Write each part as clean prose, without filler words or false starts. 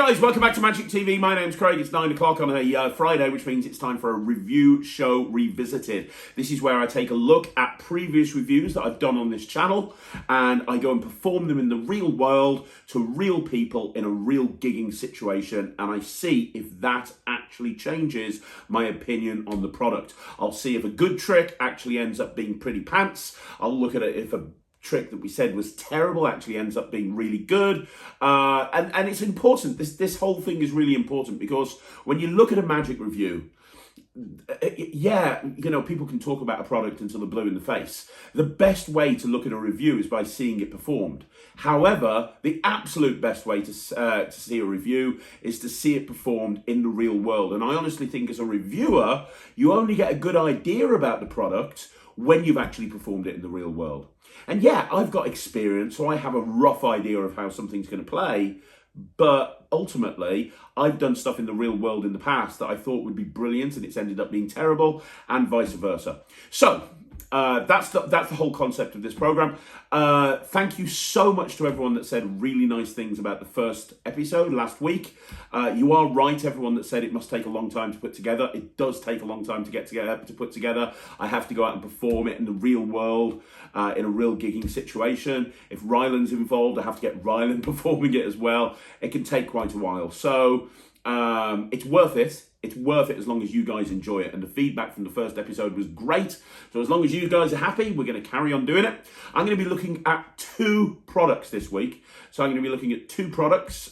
guys, welcome back to Magic TV. My name's Craig. It's 9 o'clock on a Friday, which means it's time for a review show revisited. This is where I take a look at previous reviews that I've done on this channel and I go and perform them in the real world to real people in a real gigging situation, and I see if that actually changes my opinion on the product. I'll see if a good trick actually ends up being pretty pants. I'll look at it if a trick that we said was terrible actually ends up being really good, and it's important. This whole thing is really important because when you look at a magic review, yeah, you know, people can talk about a product until they're blue in the face. The best way to look at a review is by seeing it performed. However, the absolute best way to see a review is to see it performed in the real world. And I honestly think as a reviewer, you only get a good idea about the product when you've actually performed it in the real world. And yeah, I've got experience, so I have a rough idea of how something's going to play, but ultimately, I've done stuff in the real world in the past that I thought would be brilliant, and it's ended up being terrible, and vice versa. So, that's the whole concept of this program. Thank you so much to everyone that said really nice things about the first episode last week. You are right, everyone that said it must take a long time to put together. It does take a long time to put together. I have to go out and perform it in the real world, in a real gigging situation. If Ryland's involved, I have to get Ryland performing it as well. It can take quite a while. So it's worth it. It's worth it as long as you guys enjoy it. And the feedback from the first episode was great. So as long as you guys are happy, we're going to carry on doing it. I'm going to be looking at 2 products this week. So I'm going to be looking at 2 products,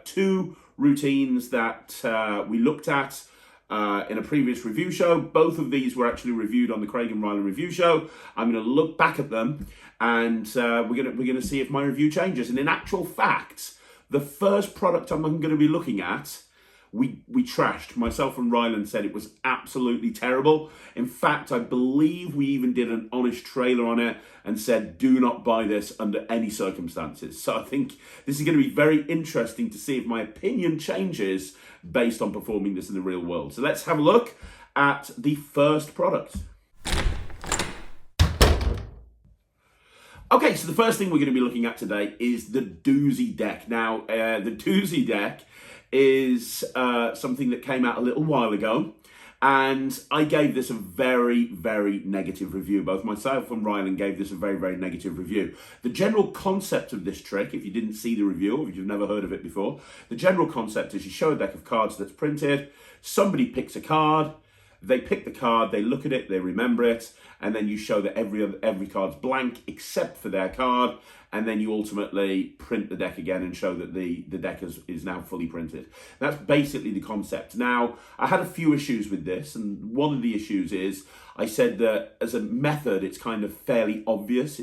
2 routines that we looked at in a previous review show. Both of these were actually reviewed on the Craig and Ryland review show. I'm going to look back at them and we're going to see if my review changes. And in actual fact, the first product I'm going to be looking at, we trashed. Myself and Ryland said it was absolutely terrible. In fact, I believe we even did an honest trailer on it and said, do not buy this under any circumstances. So I think this is going to be very interesting to see if my opinion changes based on performing this in the real world. So let's have a look at the first product. Okay, so the first thing we're going to be looking at today is the Doozie Deck. Now, the Doozie Deck is something that came out a little while ago, and I gave this a very, very negative review. Both myself and Ryland gave this a very, very negative review. The general concept of this trick, if you didn't see the review or if you've never heard of it before, the general concept is you show a deck of cards that's printed, somebody picks a card, they pick the card, they look at it, they remember it, and then you show that every card's blank except for their card, and then you ultimately print the deck again and show that the deck is now fully printed. That's basically the concept. Now, I had a few issues with this, and one of the issues is I said that as a method, it's kind of fairly obvious.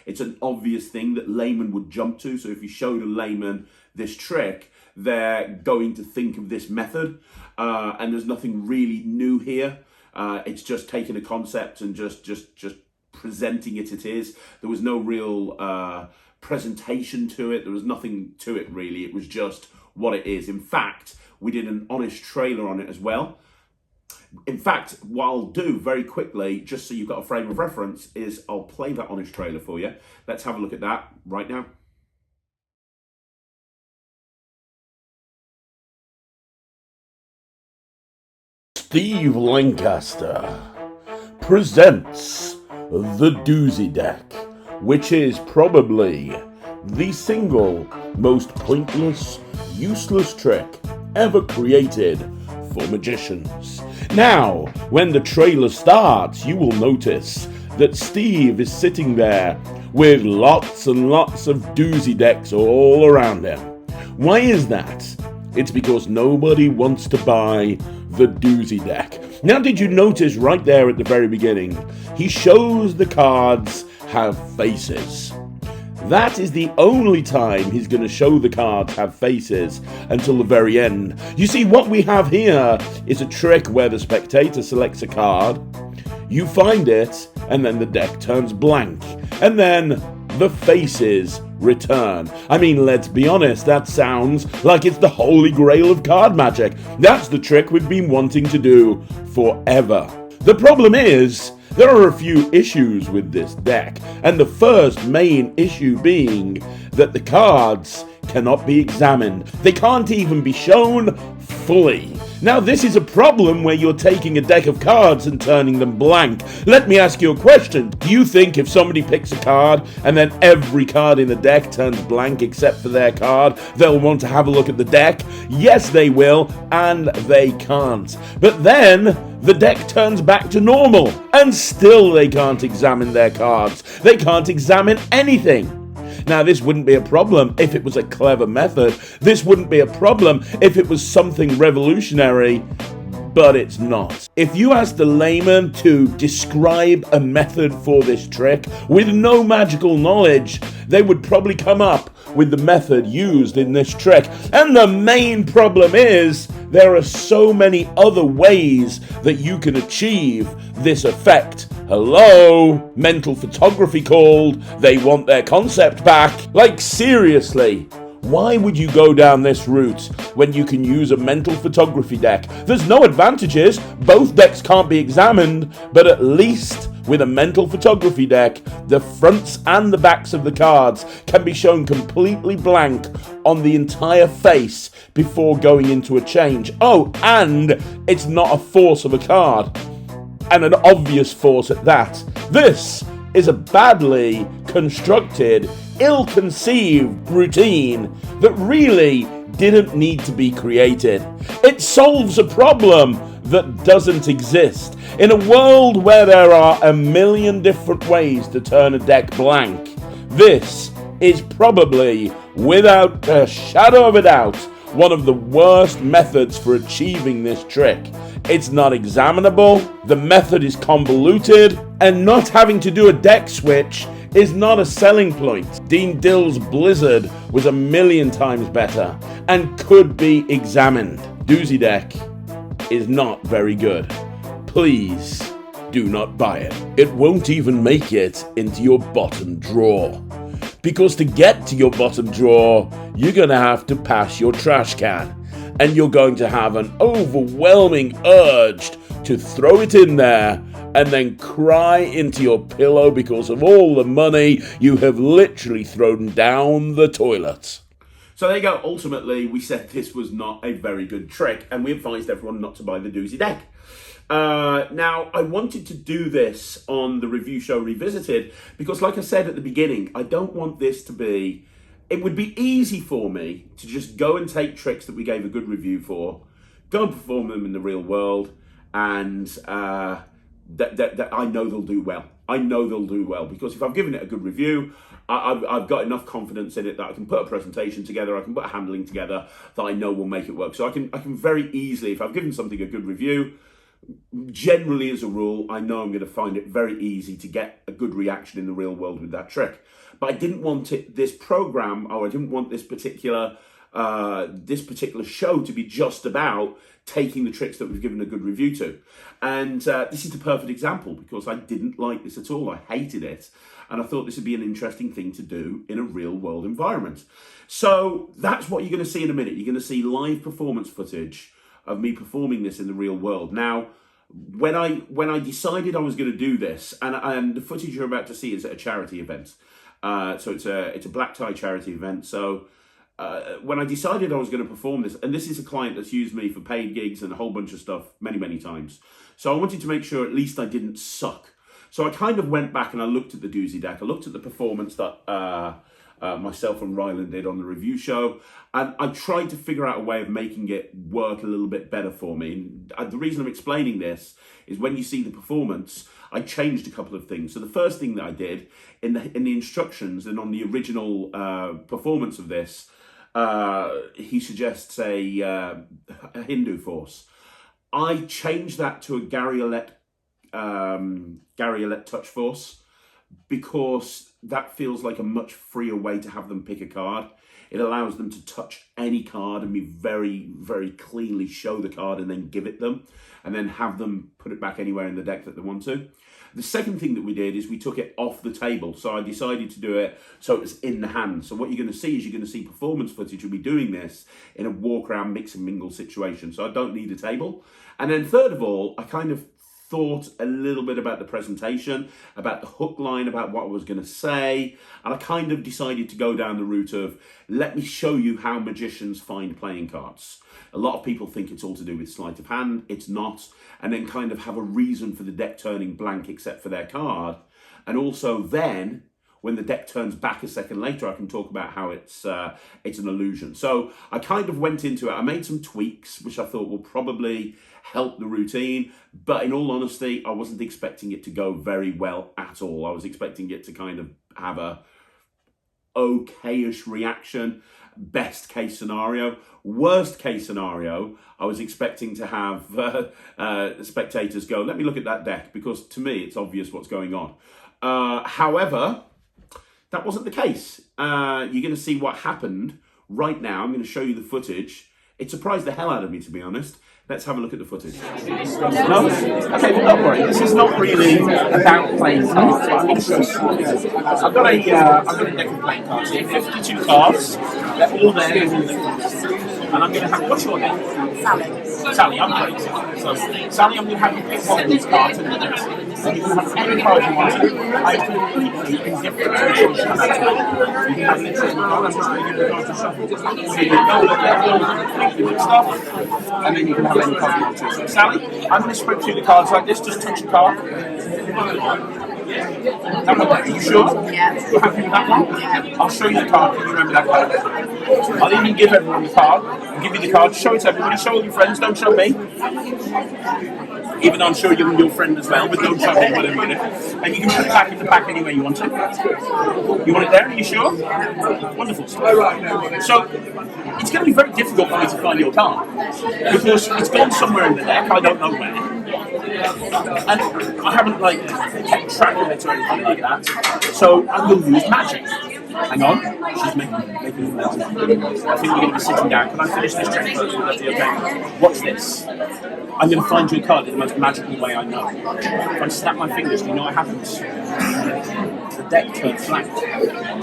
It's an obvious thing that laymen would jump to. So if you showed a layman this trick, they're going to think of this method, and there's nothing really new here. It's just taking a concept and just presenting it is. There was no real presentation to it. There was nothing to it really. It was just what it is. In fact, we did an honest trailer on it as well. In fact, what I'll do very quickly, just so you've got a frame of reference, is I'll play that honest trailer for you. Let's have a look at that right now. Steve Lancaster presents the Doozie Deck, which is probably the single most pointless, useless trick ever created for magicians. Now, when the trailer starts, you will notice that Steve is sitting there with lots and lots of Doozie Decks all around him. Why is that? It's because nobody wants to buy the Doozie Deck. Now, did you notice right there at the very beginning, he shows the cards have faces. That is the only time he's going to show the cards have faces until the very end. You see, what we have here is a trick where the spectator selects a card, you find it, and then the deck turns blank. And then the faces return. I mean, let's be honest, that sounds like it's the holy grail of card magic. That's the trick we've been wanting to do forever. The problem is, there are a few issues with this deck, and the first main issue being that the cards cannot be examined. They can't even be shown fully. Now, this is a problem where you're taking a deck of cards and turning them blank. Let me ask you a question. Do you think if somebody picks a card and then every card in the deck turns blank except for their card, they'll want to have a look at the deck? Yes, they will, and they can't. But then the deck turns back to normal, and still they can't examine their cards. They can't examine anything. Now, this wouldn't be a problem if it was a clever method. This wouldn't be a problem if it was something revolutionary, but it's not. If you asked a layman to describe a method for this trick with no magical knowledge, they would probably come up with the method used in this trick. And the main problem is there are so many other ways that you can achieve this effect. Hello? Mental photography called. They want their concept back. Like, seriously. Why would you go down this route when you can use a mental photography deck? There's no advantages. Both decks can't be examined, but at least with a mental photography deck, the fronts and the backs of the cards can be shown completely blank on the entire face before going into a change. Oh, and it's not a force of a card, and an obvious force at that. This is a badly constructed, ill-conceived routine that really didn't need to be created. It solves a problem that doesn't exist. In a world where there are a million different ways to turn a deck blank, this is probably, without a shadow of a doubt, one of the worst methods for achieving this trick. It's not examinable, the method is convoluted, and not having to do a deck switch is not a selling point. Dean Dill's Blizzard was a million times better and could be examined. Doozie Deck is not very good. Please do not buy it. It won't even make it into your bottom drawer. Because to get to your bottom drawer, you're going to have to pass your trash can. And you're going to have an overwhelming urge to throw it in there and then cry into your pillow because of all the money you have literally thrown down the toilet. So there you go. Ultimately, we said this was not a very good trick, and we advised everyone not to buy the Doozie Deck. Now, I wanted to do this on the review show Revisited because, like I said at the beginning, I don't want this to be... It would be easy for me to just go and take tricks that we gave a good review for, go and perform them in the real world, and that I know they'll do well. I know they'll do well because if I've given it a good review, I've got enough confidence in it that I can put a presentation together, I can put a handling together that I know will make it work. So I can very easily, if I've given something a good review, generally as a rule, I know I'm going to find it very easy to get a good reaction in the real world with that trick. But I didn't want this program, or I didn't want this particular show to be just about taking the tricks that we've given a good review to. And this is the perfect example because I didn't like this at all. I hated it. And I thought this would be an interesting thing to do in a real world environment. So that's what you're going to see in a minute. You're going to see live performance footage of me performing this in the real world. Now, when I decided I was going to do this, and the footage you're about to see is at a charity event. So it's a black tie charity event. So when I decided I was going to perform this, and this is a client that's used me for paid gigs and a whole bunch of stuff many, many times. So I wanted to make sure at least I didn't suck. So I kind of went back and I looked at the Doozie Deck. I looked at the performance that myself and Ryland did on the review show. And I tried to figure out a way of making it work a little bit better for me. And the reason I'm explaining this is when you see the performance, I changed a couple of things. So the first thing that I did in the instructions and on the original performance of this, he suggests a Hindu force. I changed that to a Gary Alette touch force because that feels like a much freer way to have them pick a card. It allows them to touch any card and be very, very cleanly show the card and then give it them and then have them put it back anywhere in the deck that they want to. The second thing that we did is we took it off the table. So I decided to do it so it was in the hand. So what you're going to see is you're going to see performance footage of me doing this in a walk around mix and mingle situation. So I don't need a table. And then third of all, I kind of thought a little bit about the presentation, about the hook line, about what I was going to say, and I kind of decided to go down the route of, let me show you how magicians find playing cards. A lot of people think it's all to do with sleight of hand. It's not. And then kind of have a reason for the deck turning blank except for their card. And also then, when the deck turns back a second later, I can talk about how it's an illusion. So I kind of went into it. I made some tweaks, which I thought will probably help the routine. But in all honesty, I wasn't expecting it to go very well at all. I was expecting it to kind of have a okay-ish reaction. Best case scenario. Worst case scenario, I was expecting to have spectators go, let me look at that deck, because to me, it's obvious what's going on. However, that wasn't the case. You're going to see what happened right now. I'm going to show you the footage. It surprised the hell out of me, to be honest. Let's have a look at the footage. No? Okay, well, don't worry. This is not really about playing cards, but I'm going to show you. I've got a deck of playing cards here, 52 cards. They're all there. And I'm going to have, what's your name? Sally. Sally, I'm great. So, Sally, I'm going to have you pick one of these cards and you can have any card you want. I'm completely indifferent to the choice you have. You can have literally cards to shuffle. So you can go with that completely mixed up, and then you can have any card you want to. So, Sally, I'm going to spread through the cards like this, just touch a card. That one, are you sure? Yeah. You're happy with that one? Yeah. I'll show you the card. Can you remember that card? I'll even give everyone the card. I'll give you the card. Show it to everybody. Show all your friends. Don't show me. Even though I'm sure you're your friend as well, but don't show me, whatever you do. And you can put it back in the pack any way you want to. You want it there? Are you sure? Wonderful. So it's going to be very difficult for me to find your card because it's gone somewhere in the deck. I don't know where. And I haven't kept track of it or anything like that. So I'm going to use magic. Hang on, she's making I think we're going to be sitting down. Can I finish this check first? Will that be okay? Watch this. I'm going to find you a card in the most magical way I know. If I snap my fingers, do you know what happens? The deck turns blank.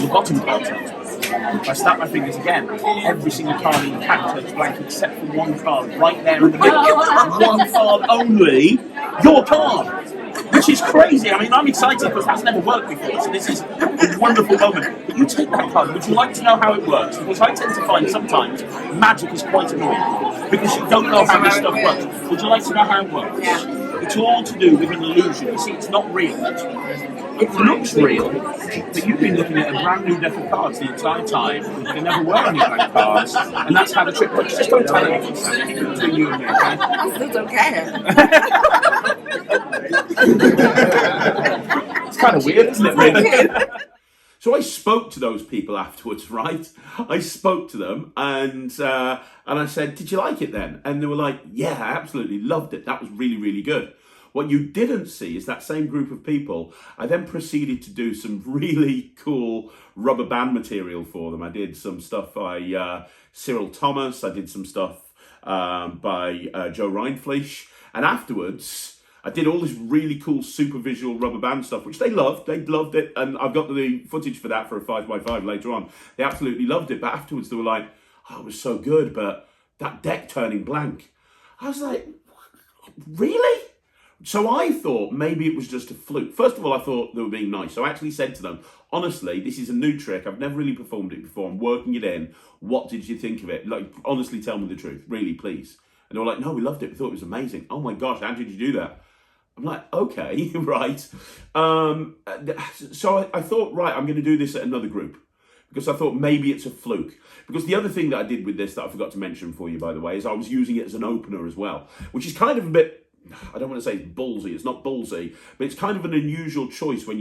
The bottom card turns blank. If I snap my fingers again, every single card in the pack turns blank except for one card right there in the middle. One card only, your card. Which is crazy. I mean, I'm excited because that's never worked before, so this is a wonderful moment. But you take that card, would you like to know how it works? Because I tend to find sometimes magic is quite annoying because you don't know how this stuff works. Would you like to know how it works? Yeah. It's all to do with an illusion. You see, it's not real. It looks real, but you've been looking at a brand new deck of cards the entire time. There never were any blank cards, and that's how the trick works. Just don't tell anyone, Sam. Keep it between you and me, okay? It's okay. It's kind of weird, isn't it, really? So I spoke to those people afterwards, right? I spoke to them and I said, did you like it then? And they were like, yeah, I absolutely loved it. That was really, really good. What you didn't see is that same group of people, I then proceeded to do some really cool rubber band material for them. I did some stuff by Cyril Thomas. I did some stuff by Joe Rindfleisch. And afterwards, I did all this really cool super visual rubber band stuff, which they loved. They loved it. And I've got the footage for that for a 5x5 later on. They absolutely loved it. But afterwards, they were like, oh, it was so good, but that deck turning blank. I was like, really? So I thought maybe it was just a fluke. First of all, I thought they were being nice. So I actually said to them, honestly, this is a new trick. I've never really performed it before. I'm working it in. What did you think of it? Honestly, tell me the truth. Really, please. And they were like, no, we loved it. We thought it was amazing. Oh my gosh, how did you do that? I'm like, okay, right. So I thought, right, I'm going to do this at another group. Because I thought maybe it's a fluke. Because the other thing that I did with this that I forgot to mention for you, by the way, is I was using it as an opener as well. Which is kind of a bit, I don't want to say it's ballsy, it's not ballsy, but it's kind of an unusual choice when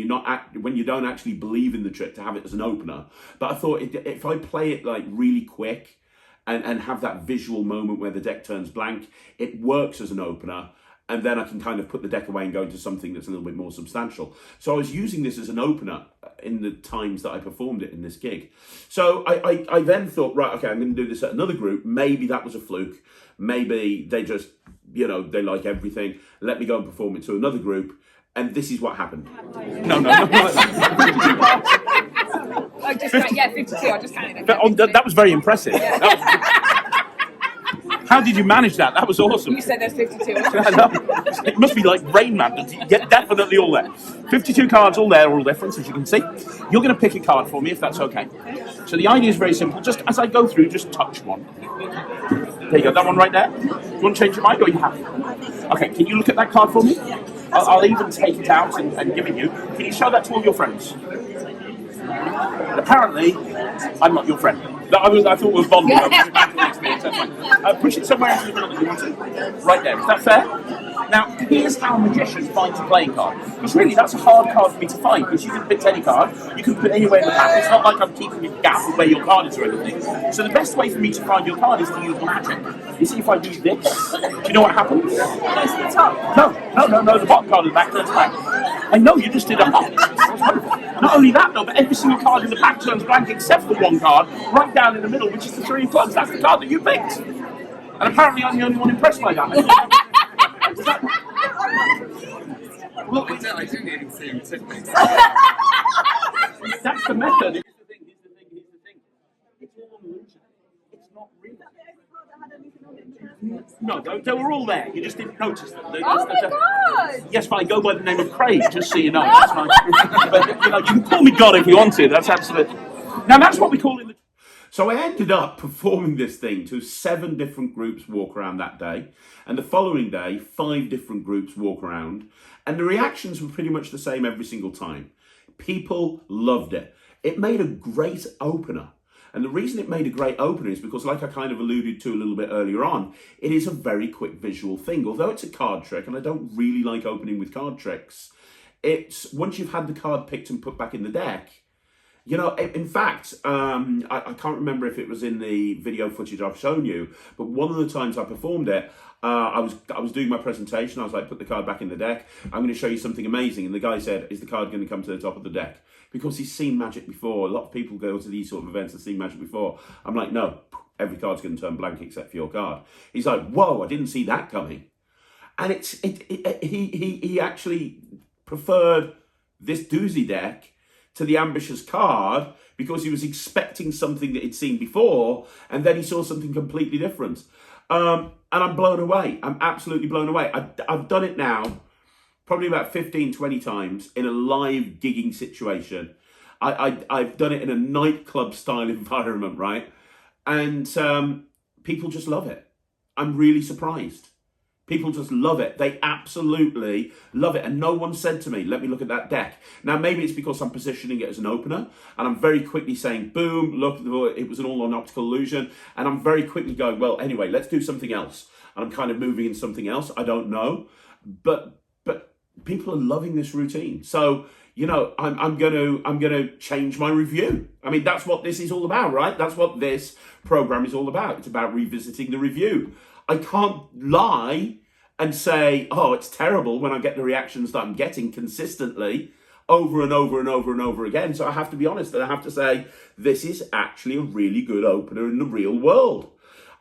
when you don't actually believe in the trick to have it as an opener. But I thought if I play it really quick and have that visual moment where the deck turns blank, it works as an opener. And then I can kind of put the deck away and go into something that's a little bit more substantial. So I was using this as an opener in the times that I performed it in this gig. So I then thought, right, okay, I'm going to do this at another group. Maybe that was a fluke. Maybe they just, they like everything. Let me go and perform it to another group. And this is what happened. No. I just 52. I just counted it. That was very impressive. Yeah. How did you manage that? That was awesome. You said there's 52. I know. It must be like Rain Man. Yeah, definitely all there. 52 cards, all there, all different, as you can see. You're going to pick a card for me, if that's okay. So the idea is very simple. Just as I go through, just touch one. There you go, that one right there. You want to change your mind, or are you happy? Okay, can you look at that card for me? I'll even take it out and give it you. Can you show that to all your friends? And apparently, I'm not your friend. I thought we were bonding. Push it somewhere into the middle that you want to. Right there. Is that fair? Now, here's how a magician finds a playing card. Because really, that's a hard card for me to find. Because you can pick any card. You can put it anywhere in the pack. It's not like I'm keeping a gap of where your card is or anything. So the best way for me to find your card is to use magic. You see, if I do this, do you know what happens? Goes to the top. No. The bottom card in the back turns back. I know you just did a hop. Not only that, though, but every single card in the pack turns blank except for one card, right down in the middle, which is the 3 of clubs. That's the card that you picked. And apparently I'm the only one impressed by that. Well, I didn't even see him tipping. that's the method. Here's the thing. It's all an illusion. It's not real. No, they were all there. You just didn't notice them. Oh my God! Yes, but I go by the name of Craig, just so you know. That's fine. But, you can call me God if you want to. That's absolutely. Now, that's what we call in the. So I ended up performing this thing to 7 different groups walk around that day. And the following day, 5 different groups walk around. And the reactions were pretty much the same every single time. People loved it. It made a great opener. And the reason it made a great opener is because, like I kind of alluded to a little bit earlier on, it is a very quick visual thing. Although it's a card trick, and I don't really like opening with card tricks, it's once you've had the card picked and put back in the deck, in fact, I can't remember if it was in the video footage I've shown you, but one of the times I performed it, I was doing my presentation. I was like, put the card back in the deck. I'm going to show you something amazing. And the guy said, is the card going to come to the top of the deck? Because he's seen magic before. A lot of people go to these sort of events and seen magic before. I'm like, no, every card's going to turn blank except for your card. He's like, whoa, I didn't see that coming. And he actually preferred this Doozie deck to the ambitious card because he was expecting something that he'd seen before, and then he saw something completely different. And I'm blown away. I'm absolutely blown away. I've done it now probably about 15, 20 times in a live gigging situation. I've done it in a nightclub style environment, right? And people just love it. I'm really surprised. People just love it. They absolutely love it. And no one said to me, let me look at that deck. Now, maybe it's because I'm positioning it as an opener and I'm very quickly saying, boom, look, it was an all on optical illusion. And I'm very quickly going, well, anyway, let's do something else. And I'm kind of moving in something else. I don't know. But people are loving this routine. So, I'm gonna change my review. I mean, that's what this is all about, right? That's what this program is all about. It's about revisiting the review. I can't lie and say, oh, it's terrible when I get the reactions that I'm getting consistently over and over and over and over again. So I have to be honest and I have to say, this is actually a really good opener in the real world.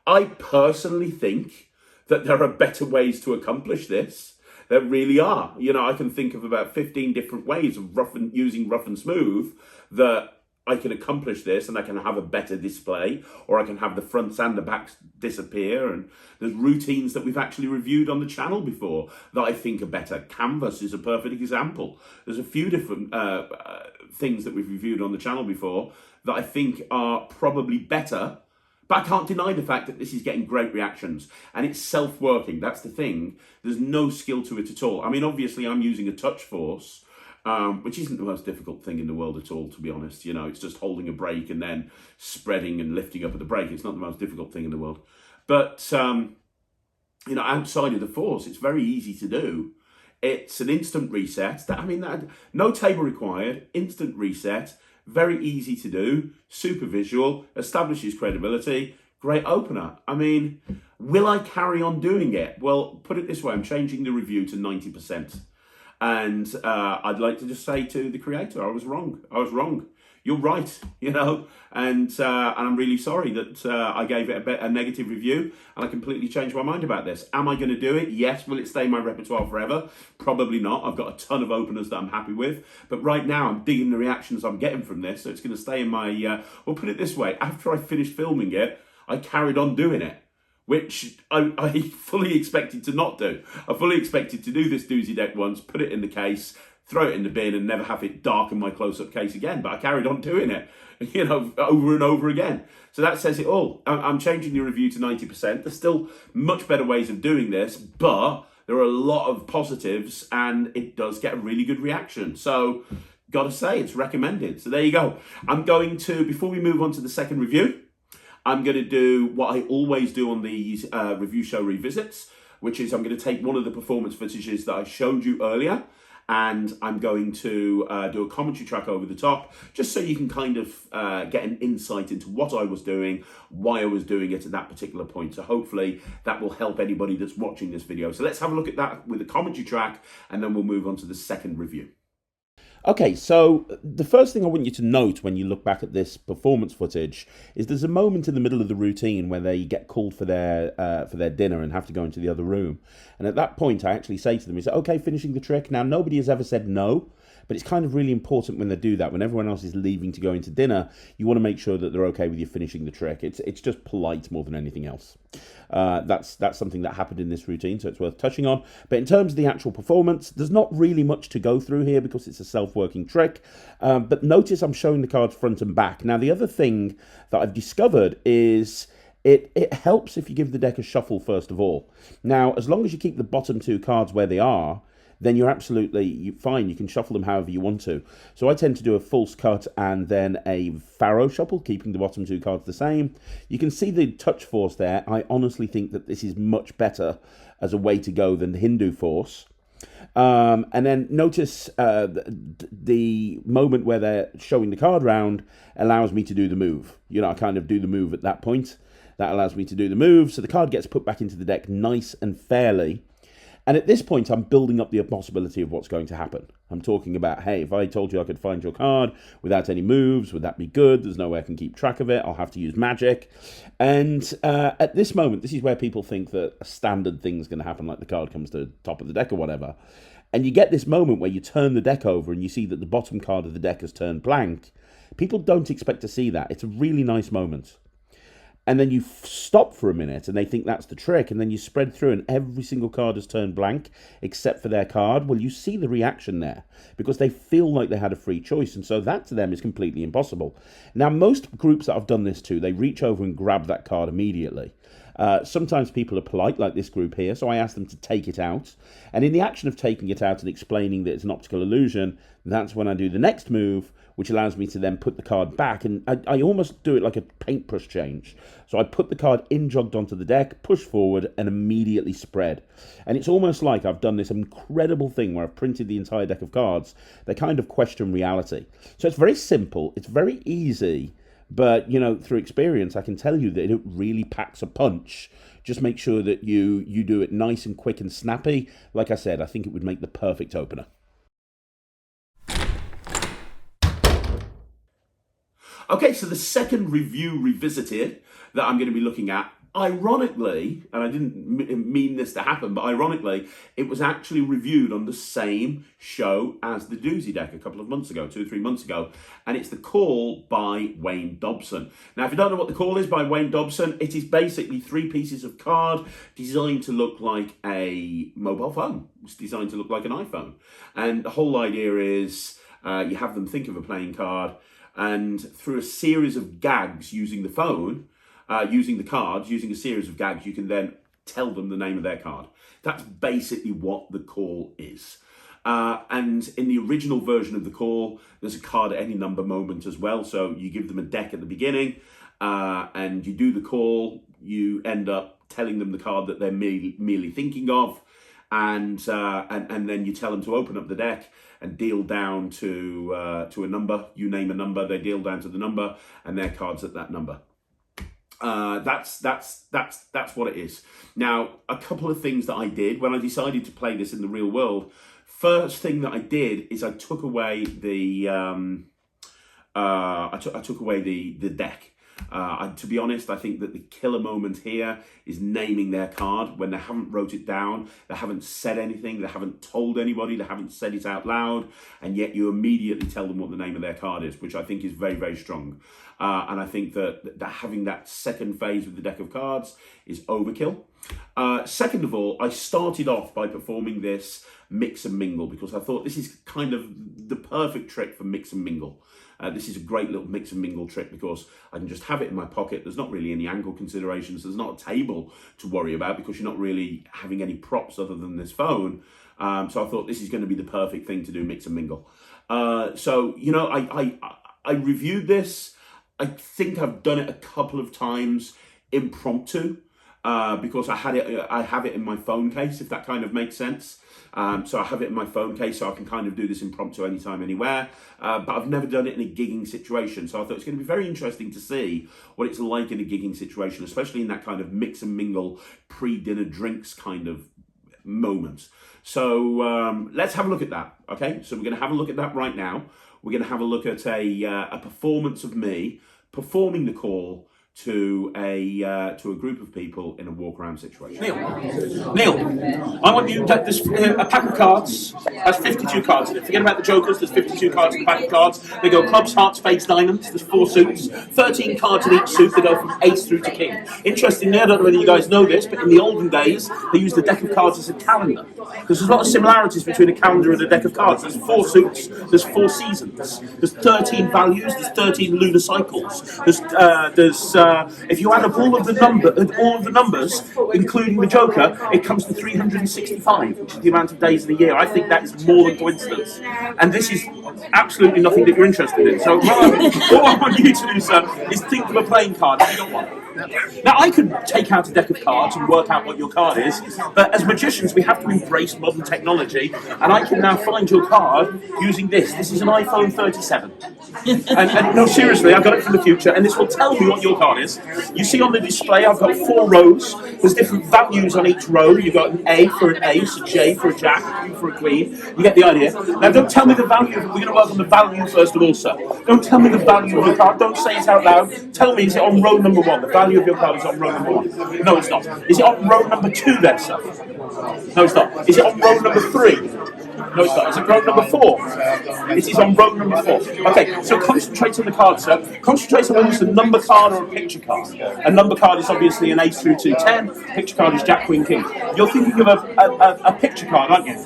I personally think that there are better ways to accomplish this. There really are. I can think of about 15 different ways of using rough and smooth that I can accomplish this, and I can have a better display, or I can have the fronts and the backs disappear. And there's routines that we've actually reviewed on the channel before that I think are better. Canvas is a perfect example. There's a few different things that we've reviewed on the channel before that I think are probably better, but I can't deny the fact that this is getting great reactions, and it's self-working. That's the thing. There's no skill to it at all. I mean, obviously I'm using a touch force, which isn't the most difficult thing in the world at all, to be honest. It's just holding a brake and then spreading and lifting up at the brake. It's not the most difficult thing in the world. But, outside of the force, it's very easy to do. It's an instant reset. No table required, instant reset, very easy to do, super visual, establishes credibility, great opener. I mean, will I carry on doing it? Well, put it this way, I'm changing the review to 90%. And I'd like to just say to the creator, I was wrong. You're right, and I'm really sorry that I gave it a negative review, and I completely changed my mind about this. Am I going to do it? Yes. Will it stay in my repertoire forever? Probably not. I've got a ton of openers that I'm happy with, but right now I'm digging the reactions I'm getting from this, so it's going to stay in my, we'll put it this way, after I finished filming it, I carried on doing it, which I fully expected to not do. I fully expected to do this Doozie Deck once, put it in the case, throw it in the bin, and never have it darken my close-up case again. But I carried on doing it, you know, over and over again. So that says it all. I'm changing the review to 90%. There's still much better ways of doing this, but there are a lot of positives, and it does get a really good reaction. So, got to say, it's recommended. So there you go. I'm going to, before we move on to the second review, I'm going to do what I always do on these review show revisits, which is I'm going to take one of the performance footages that I showed you earlier, and I'm going to do a commentary track over the top, just so you can kind of get an insight into what I was doing, why I was doing it at that particular point. So hopefully that will help anybody that's watching this video. So let's have a look at that with the commentary track, and then we'll move on to the second review. Okay, so the first thing I want you to note when you look back at this performance footage is there's a moment in the middle of the routine where they get called for their dinner and have to go into the other room. And at that point, I actually say to them, okay, finishing the trick. Now, nobody has ever said no, but it's kind of really important when they do that. When everyone else is leaving to go into dinner, you want to make sure that they're okay with you finishing the trick. It's just polite more than anything else. That's something that happened in this routine, so it's worth touching on. But in terms of the actual performance, there's not really much to go through here because it's a self-working trick. But notice I'm showing the cards front and back. Now, the other thing that I've discovered is it helps if you give the deck a shuffle first of all. Now, as long as you keep the bottom two cards where they are, then you're absolutely fine. You can shuffle them however you want to. So I tend to do a false cut and then a faro shuffle, keeping the bottom two cards the same. You can see the touch force there. I honestly think that this is much better as a way to go than the Hindu force. And then notice the moment where they're showing the card round allows me to do the move. You know, I kind of do the move at that point. That allows me to do the move. So the card gets put back into the deck nice and fairly. And at this point, I'm building up the possibility of what's going to happen. I'm talking about, hey, if I told you I could find your card without any moves, would that be good? There's no way I can keep track of it. I'll have to use magic. And at this moment, this is where people think that a standard thing's going to happen, like the card comes to the top of the deck or whatever. And you get this moment where you turn the deck over and you see that the bottom card of the deck has turned blank. People don't expect to see that. It's a really nice moment. And then you stop for a minute and they think that's the trick, and then you spread through and every single card has turned blank except for their card. Well, you see the reaction there because they feel like they had a free choice, and so that to them is completely impossible. Now, most groups that I've done this to, they reach over and grab that card immediately. Sometimes people are polite, like this group here, so I ask them to take it out. And in the action of taking it out and explaining that it's an optical illusion, that's when I do the next move, which allows me to then put the card back. And I almost do it like a paintbrush change. So I put the card in-jogged onto the deck, push forward, and immediately spread. And it's almost like I've done this incredible thing where I've printed the entire deck of cards. They kind of question reality. So it's very simple. It's very easy. But, you know, through experience, I can tell you that it really packs a punch. Just make sure that you do it nice and quick and snappy. Like I said, I think it would make the perfect opener. Okay, so the second review revisited that I'm going to be looking at, ironically, and I didn't mean this to happen, but ironically, it was actually reviewed on the same show as the Doozie Deck a couple of months ago, 2 or 3 months ago, and it's The Call by Wayne Dobson. Now, if you don't know what The Call is by Wayne Dobson, it is basically 3 pieces of card designed to look like a mobile phone. It's designed to look like an iPhone. And the whole idea is you have them think of a playing card, and through a series of gags using the phone, using the cards, using a series of gags, you can then tell them the name of their card. That's basically what The Call is. And in the original version of The Call, there's a card at any number moment as well. So you give them a deck at the beginning, and you do the call. You end up telling them the card that they're merely thinking of, and then you tell them to open up the deck and deal down to a number. You name a number, they deal down to the number, and their card's at that number. That's what it is. Now, a couple of things that I did when I decided to play this in the real world. First thing that I did is I took away the I took away the deck. To be honest, I think that the killer moment here is naming their card when they haven't wrote it down, they haven't said anything, they haven't told anybody, they haven't said it out loud, and yet you immediately tell them what the name of their card is, which I think is very, very strong. And I think that having that second phase with the deck of cards is overkill. Second of all, I started off by performing this mix and mingle because I thought this is kind of the perfect trick for mix and mingle. This is a great little mix and mingle trick because I can just have it in my pocket. There's not really any angle considerations. There's not a table to worry about because you're not really having any props other than this phone. So I thought this is going to be the perfect thing to do mix and mingle. So, you know, I reviewed this. I think I've done it a couple of times impromptu because I have it in my phone case, if that kind of makes sense. So I have it in my phone case so I can kind of do this impromptu anytime, anywhere. But I've never done it in a gigging situation. So I thought it's going to be very interesting to see what it's like in a gigging situation, especially in that kind of mix and mingle pre-dinner drinks kind of moment. So let's have a look at that, okay? So we're going to have a look at that right now. We're going to have a look at a performance of me performing the call to a group of people in a walk-around situation. Neil, I want you to take this a pack of cards. Has 52 cards in it. Forget about the jokers. There's 52 cards in a pack of cards. They go clubs, hearts, spades, diamonds. There's 4 suits. 13 cards in each suit. They go from ace through to king. Interestingly, I don't know whether you guys know this, but in the olden days, they used the deck of cards as a calendar. There's a lot of similarities between a calendar and a deck of cards. There's 4 suits. There's 4 seasons. There's 13 values. There's 13 lunar cycles. There's if you add up all of the numbers, including the Joker, it comes to 365, which is the amount of days in a year. I think that is more than coincidence. And this is absolutely nothing that you're interested in. So what I want you to do, sir, is think of a playing card. Have you got one? Now, I could take out a deck of cards and work out what your card is, but as magicians, we have to embrace modern technology, and I can now find your card using this. This is an iPhone 37. And no, seriously, I got it from the future, and this will tell me what your card is. You see on the display, I've got 4 rows. There's different values on each row. You've got an A for an ace, a J for a jack, a Q for a queen. You get the idea. Now, don't tell me the value. We're going to work on the value first of all, sir. Don't tell me the value of your card. Don't say it out loud. Tell me, is it on row number 1? The value of your card is on row number 1. No, it's not. Is it on row number 2 then, sir? No, it's not. Is it on row number 3? No, it's not. Is it row number 4? It is on row number 4. Okay, so concentrate on the card, sir. Concentrate on whether it's a number card or a picture card. A number card is obviously an ace through to 10. Picture card is jack, queen, king. You're thinking of a picture card, aren't you?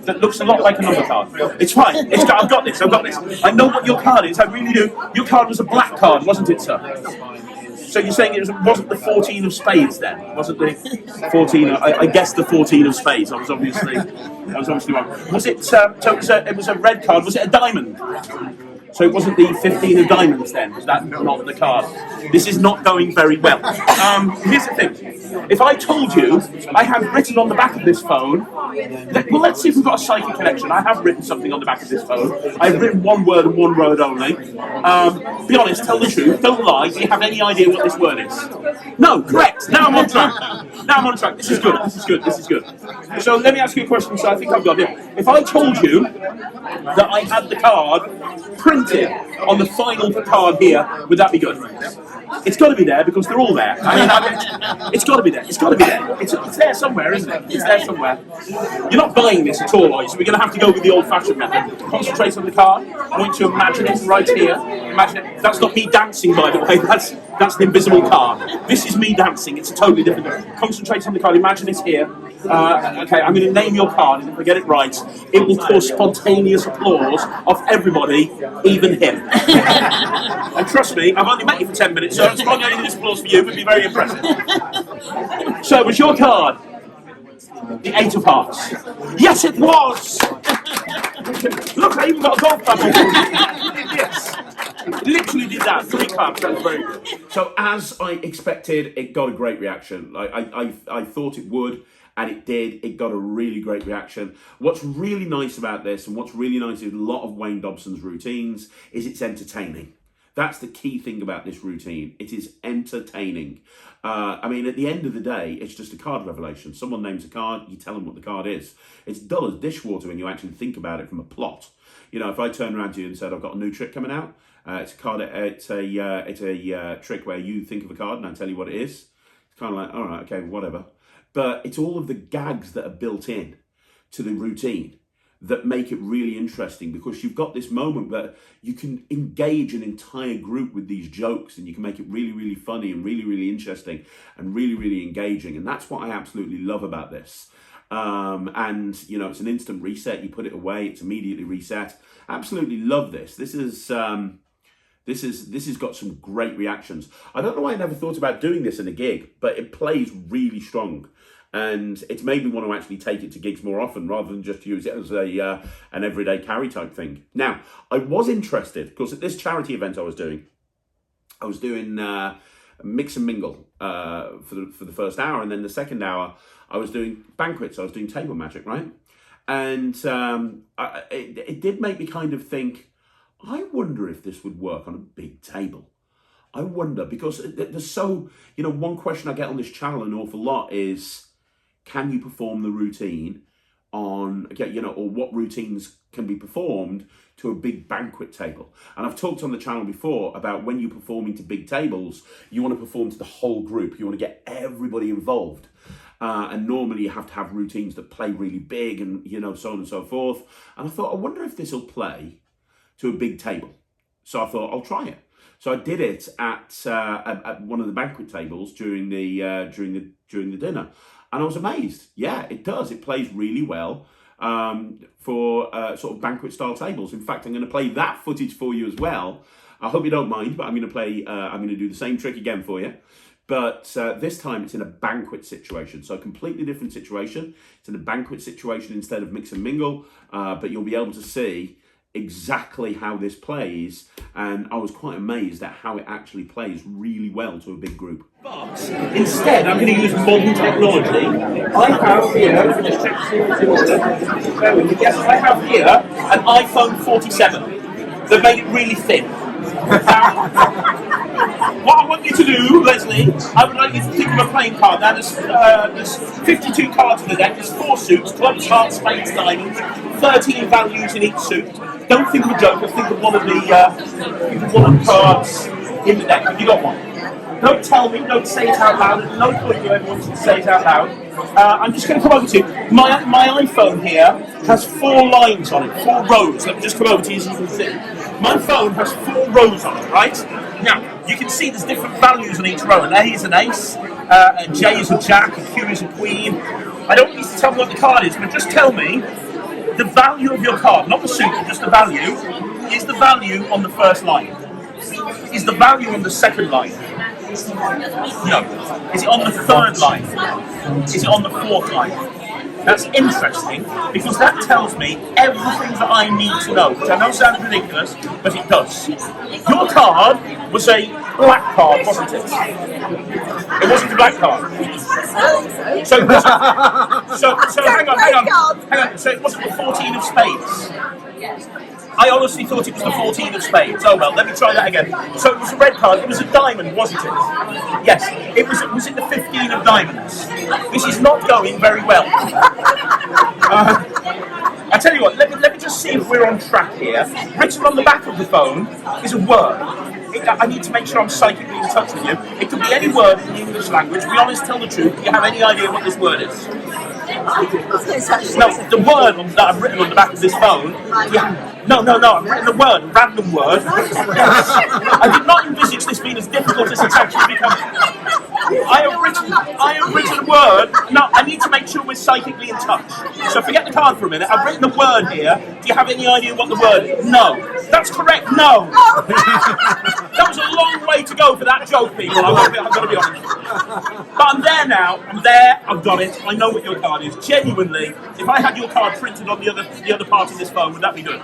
That looks a lot like a number card. It's fine. I've got this. I know what your card is. I really do. Your card was a black card, wasn't it, sir? So you're saying it wasn't the 14 of spades then? Wasn't the 14? I guessed the 14 of spades. I was obviously wrong. Was it? So it was a red card. Was it a diamond? So it wasn't the 15 of diamonds then? Was that not the card? This is not going very well. Here's the thing. If I told you I have written on the back of this phone, well, let's see if we've got a psychic connection. I have written something on the back of this phone. I've written 1 word and 1 word only. Be honest, tell the truth, don't lie. Do you have any idea what this word is? No, correct. Now I'm on track. This is good. So let me ask you a question, so I think I've got it. If I told you that I had the card printed on the final card here, would that be good? It's got to be there because they're all there. It's got to be there. It's there somewhere, isn't it? It's there somewhere. You're not buying this at all, are you? So we're going to have to go with the old-fashioned method. Concentrate on the card. I want you to imagine it right here. Imagine it. That's not me dancing, by the way. That's the invisible card. This is me dancing. It's a totally different thing. Concentrate on the card. Imagine it's here. Okay, I'm going to name your card, and if I get it right, it will cause spontaneous applause of everybody, even him. And trust me, I've only met you for 10 minutes, so spontaneous applause for you would be very impressive. So, was your card the 8 of hearts? Yes, it was! Look, I even got a golf club. Yes. Literally did that. 3 clubs. That was very good. So, as I expected, it got a great reaction. I thought it would. And it did. It got a really great reaction. What's really nice about this, and what's really nice with a lot of Wayne Dobson's routines, is it's entertaining. That's the key thing about this routine. It is entertaining. I mean, at the end of the day, it's just a card revelation. Someone names a card, you tell them what the card is. It's dull as dishwater when you actually think about it from a plot. You know, if I turned around to you and said, I've got a new trick coming out, it's a card, it's a trick where you think of a card and I tell you what it is. It's kind of like, all right, okay, whatever. But it's all of the gags that are built in to the routine that make it really interesting, because you've got this moment that you can engage an entire group with these jokes and you can make it really, really funny and really, really interesting and really, really engaging. And that's what I absolutely love about this. And, you know, it's an instant reset. You put it away, it's immediately reset. Absolutely love this. This has got some great reactions. I don't know why I never thought about doing this in a gig, but it plays really strong. And it's made me want to actually take it to gigs more often rather than just use it as an everyday carry type thing. Now, I was interested because at this charity event I was doing mix and mingle for the first hour, and then the second hour I was doing banquets. I was doing table magic, right? And it did make me kind of think, I wonder if this would work on a big table. I wonder, because there's so, you know, one question I get on this channel an awful lot is, can you perform the routine on, you know, or what routines can be performed to a big banquet table? And I've talked on the channel before about when you're performing to big tables, you want to perform to the whole group. You want to get everybody involved. And normally you have to have routines that play really big and, you know, so on and so forth. And I thought, I wonder if this will play to a big table. So I thought, I'll try it. So I did it at one of the banquet tables during the dinner. And I was amazed. Yeah, it does. It plays really well for sort of banquet style tables. In fact, I'm going to play that footage for you as well. I hope you don't mind, but I'm going to do the same trick again for you. But this time it's in a banquet situation. So a completely different situation. It's in a banquet situation instead of mix and mingle. But you'll be able to see exactly how this plays, and I was quite amazed at how it actually plays really well to a big group. But instead, I'm going to use modern technology. I have here, yes, I have here an iPhone 47 that made it really thin. What I want you to do, Leslie, I would like you to think of a playing card. Now, there's 52 cards in the deck. There's 4 suits: clubs, hearts, spades, diamonds. 13 values in each suit. Don't think of a joker. Think of one of the cards in the deck. Have you got one? Don't tell me. Don't say it out loud. At no point do everyone should say it out loud. I'm just going to come over to you. My iPhone here has 4 lines on it, 4 rows. Let me just come over to you so you can see. My phone has 4 rows on it, right? Now, you can see there's different values on each row. An A is an ace, a J is a jack, a Q is a queen. I don't need to tell me what the card is, but just tell me the value of your card, not the suit, but just the value. Is the value on the first line? Is the value on the second line? No. Is it on the third line? Is it on the fourth line? That's interesting, because that tells me everything that I need to know, which I know sounds ridiculous, but it does. Your card was a black card, wasn't it? It wasn't a black card. So hang on. So it wasn't the 14 of spades. I honestly thought it was the 14 of spades. Oh well, let me try that again. So it was a red card. It was a diamond, wasn't it? Yes. It was. Was it the 15 of diamonds? This is not going very well. I tell you what. Let me just see if we're on track here. Written on the back of the phone is a word. I need to make sure I'm psychically in touch with you. It could be any word in the English language. Be honest, tell the truth. Do you have any idea what this word is? No, the word that I've written on the back of this phone. Yeah. No, I've written a word, a random word. I did not envisage this being as difficult as it's actually become. I have written a word. No, I need to make sure we're psychically in touch. So forget the card for a minute. I've written a word here. Do you have any idea what the word is? No. That's correct, no. That was a long way to go for that joke, people. I'm going to be honest. But I'm there now. I'm there. I've got it. I know what your card is. Genuinely, if I had your card printed on the other part of this phone, would that be good?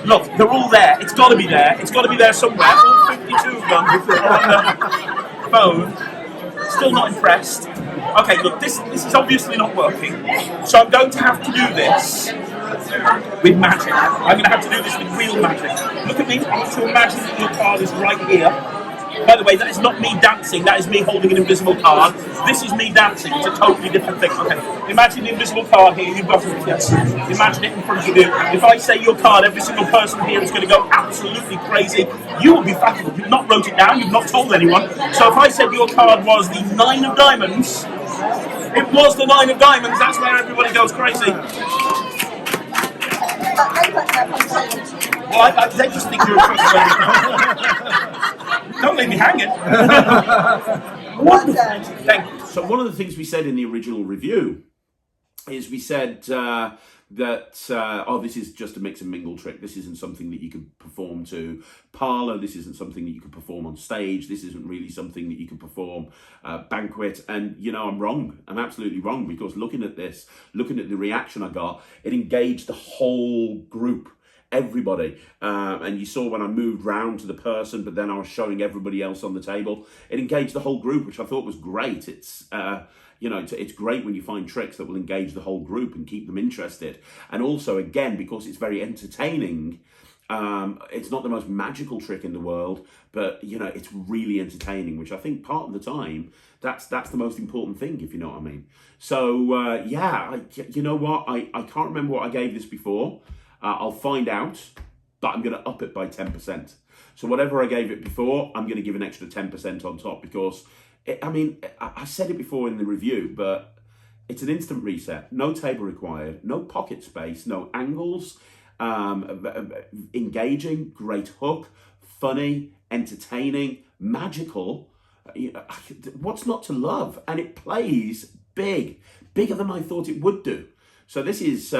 Look, they're all there. It's got to be there. It's got to be there somewhere. All 52 of them are on the phone. Still not impressed. Okay, look, this is obviously not working. So I'm going to have to do this with magic. I'm going to have to do this with real magic. Look at me. I want to imagine that your card is right here. By the way, that is not me dancing, that is me holding an invisible card. This is me dancing, it's a totally different thing. Okay, imagine the invisible card here, you've got it, yes. Imagine it in front of you. If I say your card, every single person here is going to go absolutely crazy. You will be baffled. You've not wrote it down, you've not told anyone. So if I said your card was the 9 of diamonds, it was the 9 of diamonds, that's where everybody goes crazy. Well, they just think you're a trustworthy. Don't leave me hanging. Thank you. So one of the things we said in the original review is we said that this is just a mix and mingle trick. This isn't something that you can perform to parlour. This isn't something that you can perform on stage. This isn't really something that you can perform banquet. And I'm wrong. I'm absolutely wrong, because looking at this, looking at the reaction I got, it engaged the whole group. Everybody, and you saw when I moved round to the person, but then I was showing everybody else on the table. It engaged the whole group, which I thought was great. It's it's great when you find tricks that will engage the whole group and keep them interested. And also, again, because it's very entertaining. It's not the most magical trick in the world, but it's really entertaining, which I think part of the time that's the most important thing, if you know what I mean. So you know what? I can't remember what I gave this before. I'll find out, but I'm going to up it by 10%. So whatever I gave it before, I'm going to give an extra 10% on top, because, I said it before in the review, but it's an instant reset. No table required, no pocket space, no angles, engaging, great hook, funny, entertaining, magical. What's not to love? And it plays bigger than I thought it would do. So this is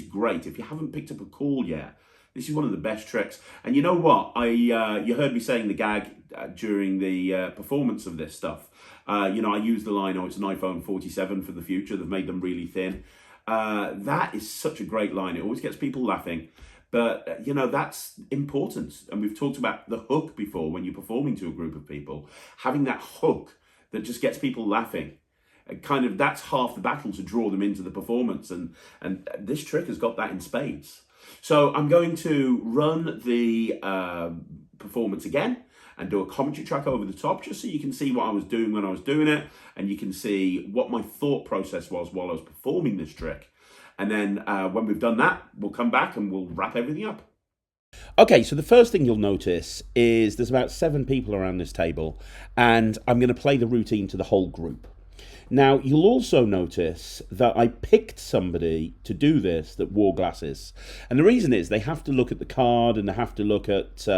great. If you haven't picked up a call yet, this is one of the best tricks. And you know what? You heard me saying the gag during the performance of this stuff. I used the line, "Oh, it's an iPhone 47 for the future." They've made them really thin. That is such a great line. It always gets people laughing. But, that's important. And we've talked about the hook before when you're performing to a group of people. Having that hook that just gets people laughing. Kind of, that's half the battle to draw them into the performance, and this trick has got that in spades. So I'm going to run the performance again and do a commentary track over the top, just so you can see what I was doing when I was doing it, and you can see what my thought process was while I was performing this trick. And then when we've done that, we'll come back and we'll wrap everything up. Okay, so the first thing you'll notice is there's about 7 people around this table, and I'm going to play the routine to the whole group. Now, you'll also notice that I picked somebody to do this that wore glasses. And the reason is they have to look at the card and they have to look at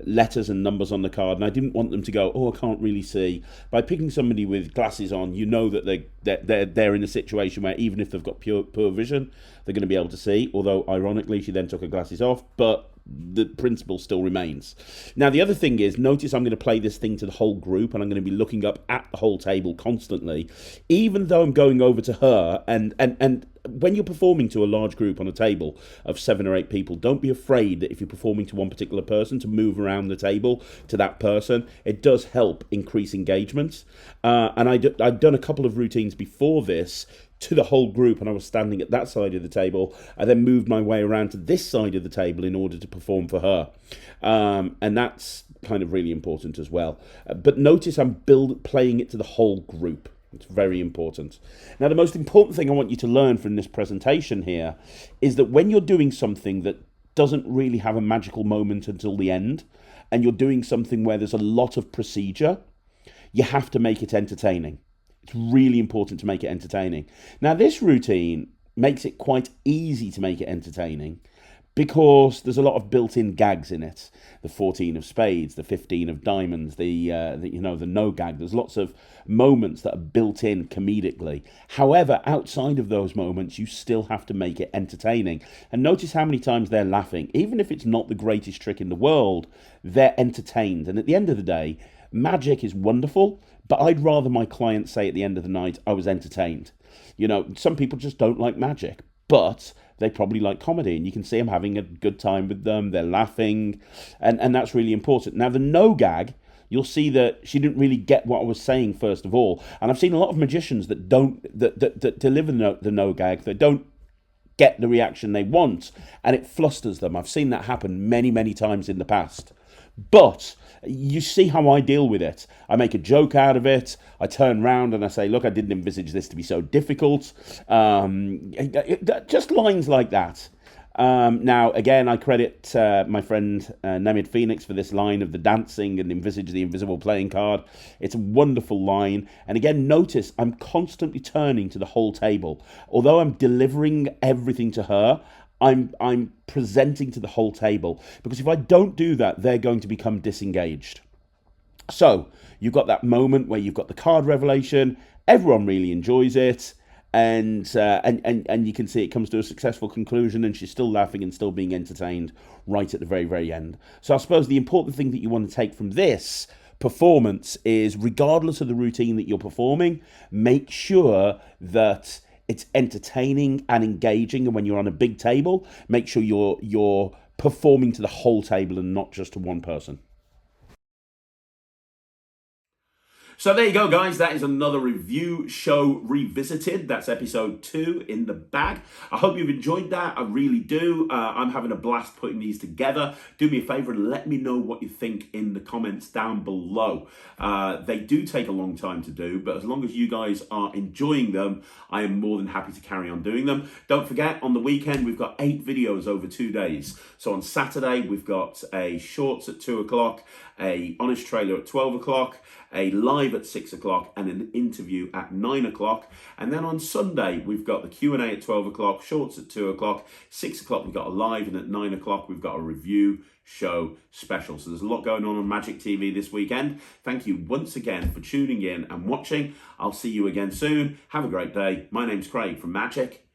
letters and numbers on the card. And I didn't want them to go, "Oh, I can't really see." By picking somebody with glasses on, you know that they're in a situation where even if they've got poor vision, they're going to be able to see. Although, ironically, she then took her glasses off. But the principle still remains. Now, the other thing is, notice I'm going to play this thing to the whole group, and I'm going to be looking up at the whole table constantly, even though I'm going over to her. And when you're performing to a large group on a table of 7 or 8 people, don't be afraid that if you're performing to one particular person, to move around the table to that person. It does help increase engagement. And I'd done a couple of routines before this to the whole group, and I was standing at that side of the table. I then moved my way around to this side of the table in order to perform for her. And that's kind of really important as well. But notice I'm playing it to the whole group. It's very important. Now, the most important thing I want you to learn from this presentation here is that when you're doing something that doesn't really have a magical moment until the end, and you're doing something where there's a lot of procedure, you have to make it entertaining. It's really important to make it entertaining. Now, this routine makes it quite easy to make it entertaining because there's a lot of built-in gags in it. The 14 of spades, the 15 of diamonds, the no gag. There's lots of moments that are built in comedically. However, outside of those moments, you still have to make it entertaining. And notice how many times they're laughing. Even if it's not the greatest trick in the world, they're entertained. And at the end of the day, magic is wonderful, but I'd rather my clients say at the end of the night, I was entertained. Some people just don't like magic, but they probably like comedy, and you can see them having a good time with them. They're laughing, and that's really important. Now, the no gag, you'll see that she didn't really get what I was saying, first of all. And I've seen a lot of magicians that deliver the no gag, that don't get the reaction they want, and it flusters them. I've seen that happen many, many times in the past. But you see how I deal with it. I make a joke out of it. I turn round and I say, look, I didn't envisage this to be so difficult. Just lines like that. Now, again, I credit my friend Nemid Phoenix for this line of the dancing and envisage the invisible playing card. It's a wonderful line. And again, notice I'm constantly turning to the whole table. Although I'm delivering everything to her, I'm presenting to the whole table. Because if I don't do that, they're going to become disengaged. So you've got that moment where you've got the card revelation. Everyone really enjoys it. And you can see it comes to a successful conclusion, and she's still laughing and still being entertained right at the very, very end. So I suppose the important thing that you want to take from this performance is, regardless of the routine that you're performing, make sure that it's entertaining and engaging. And when you're on a big table, make sure you're performing to the whole table and not just to one person. So there you go, guys. That is another review show revisited. That's episode 2 in the bag. I hope you've enjoyed that. I really do. I'm having a blast putting these together. Do me a favor and let me know what you think in the comments down below. They do take a long time to do, but as long as you guys are enjoying them, I am more than happy to carry on doing them. Don't forget, on the weekend, we've got 8 videos over 2 days. So on Saturday, we've got a shorts at 2 o'clock, a honest trailer at 12 o'clock, a live at 6 o'clock, and an interview at 9 o'clock. And then on Sunday, we've got the Q&A at 12 o'clock, shorts at 2 o'clock, 6 o'clock we've got a live, and at 9 o'clock we've got a review show special. So there's a lot going on Magic TV this weekend. Thank you once again for tuning in and watching. I'll see you again soon. Have a great day. My name's Craig from Magic